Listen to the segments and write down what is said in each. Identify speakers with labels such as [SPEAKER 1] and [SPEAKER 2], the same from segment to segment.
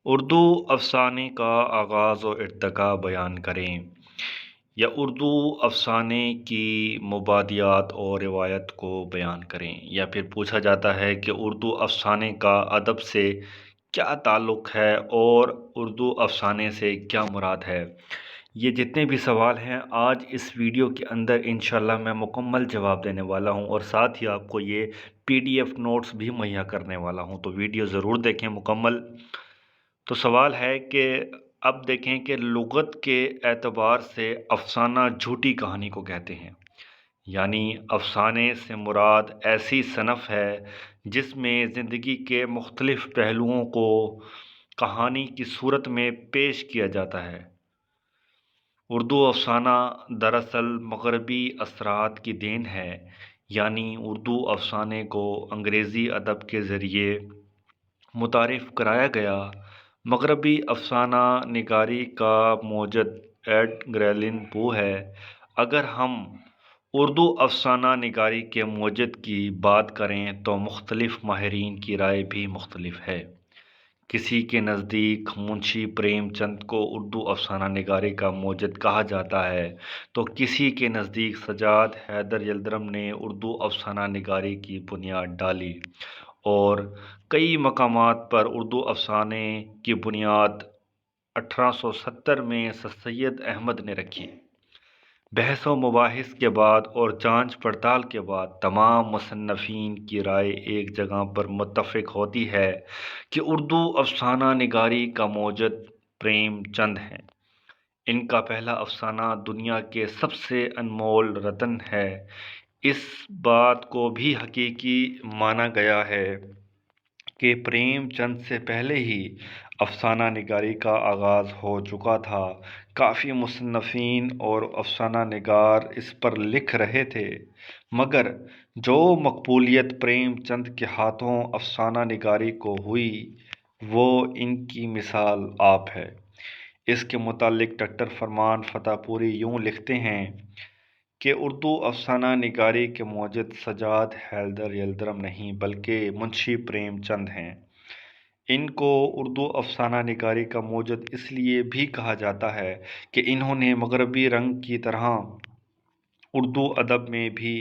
[SPEAKER 1] اردو افسانے کا آغاز و ارتقا بیان کریں یا اردو افسانے کی مبادیات اور روایت کو بیان کریں، یا پھر پوچھا جاتا ہے کہ اردو افسانے کا ادب سے کیا تعلق ہے اور اردو افسانے سے کیا مراد ہے۔ یہ جتنے بھی سوال ہیں آج اس ویڈیو کے اندر انشاءاللہ میں مکمل جواب دینے والا ہوں، اور ساتھ ہی آپ کو یہ PDF نوٹس بھی مہیا کرنے والا ہوں، تو ویڈیو ضرور دیکھیں مکمل۔ تو سوال ہے کہ اب دیکھیں کہ لغت کے اعتبار سے افسانہ جھوٹی کہانی کو کہتے ہیں، یعنی افسانے سے مراد ایسی صنف ہے جس میں زندگی کے مختلف پہلوؤں کو کہانی کی صورت میں پیش کیا جاتا ہے۔ اردو افسانہ دراصل مغربی اثرات کی دین ہے، یعنی اردو افسانے کو انگریزی ادب کے ذریعے متعارف کرایا گیا۔ مغربی افسانہ نگاری کا موجد ایڈگر ایلن پو ہے۔ اگر ہم اردو افسانہ نگاری کے موجد کی بات کریں تو مختلف ماہرین کی رائے بھی مختلف ہے۔ کسی کے نزدیک منشی پریم چند کو اردو افسانہ نگاری کا موجد کہا جاتا ہے، تو کسی کے نزدیک سجاد حیدر یلدرم نے اردو افسانہ نگاری کی بنیاد ڈالی، اور کئی مقامات پر اردو افسانے کی بنیاد 1870 میں سر سید احمد نے رکھی۔ بحث و مباحث کے بعد اور جانچ پڑتال کے بعد تمام مصنفین کی رائے ایک جگہ پر متفق ہوتی ہے کہ اردو افسانہ نگاری کا موجد پریم چند ہیں۔ ان کا پہلا افسانہ دنیا کے سب سے انمول رتن ہے۔ اس بات کو بھی حقیقی مانا گیا ہے کہ پریم چند سے پہلے ہی افسانہ نگاری کا آغاز ہو چکا تھا۔ کافی مصنفین اور افسانہ نگار اس پر لکھ رہے تھے، مگر جو مقبولیت پریم چند کے ہاتھوں افسانہ نگاری کو ہوئی وہ ان کی مثال آپ ہے۔ اس کے متعلق ڈاکٹر فرمان فتح پوری یوں لکھتے ہیں کہ اردو افسانہ نگاری کے موجد سجاد حیدر یلدرم نہیں بلکہ منشی پریم چند ہیں۔ ان کو اردو افسانہ نگاری کا موجد اس لیے بھی کہا جاتا ہے کہ انہوں نے مغربی رنگ کی طرح اردو ادب میں بھی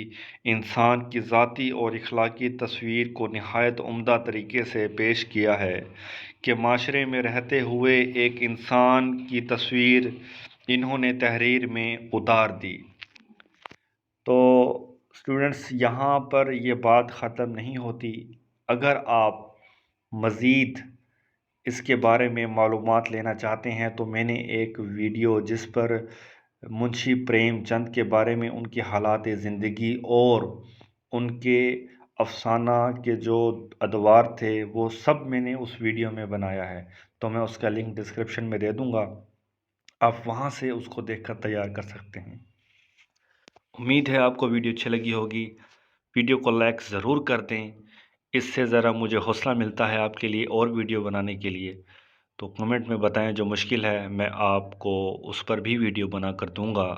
[SPEAKER 1] انسان کی ذاتی اور اخلاقی تصویر کو نہایت عمدہ طریقے سے پیش کیا ہے، کہ معاشرے میں رہتے ہوئے ایک انسان کی تصویر انہوں نے تحریر میں اتار دی۔ تو اسٹوڈنٹس، یہاں پر یہ بات ختم نہیں ہوتی۔ اگر آپ مزید اس کے بارے میں معلومات لینا چاہتے ہیں تو میں نے ایک ویڈیو جس پر منشی پریم چند کے بارے میں ان کی حالات زندگی اور ان کے افسانہ کے جو ادوار تھے وہ سب میں نے اس ویڈیو میں بنایا ہے، تو میں اس کا لنک ڈسکرپشن میں دے دوں گا، آپ وہاں سے اس کو دیکھ کر تیار کر سکتے ہیں۔ امید ہے آپ کو ویڈیو اچھی لگی ہوگی۔ ویڈیو کو لائک ضرور کر دیں، اس سے ذرا مجھے حوصلہ ملتا ہے آپ کے لیے اور ویڈیو بنانے کے لیے۔ تو کمنٹ میں بتائیں جو مشکل ہے، میں آپ کو اس پر بھی ویڈیو بنا کر دوں گا۔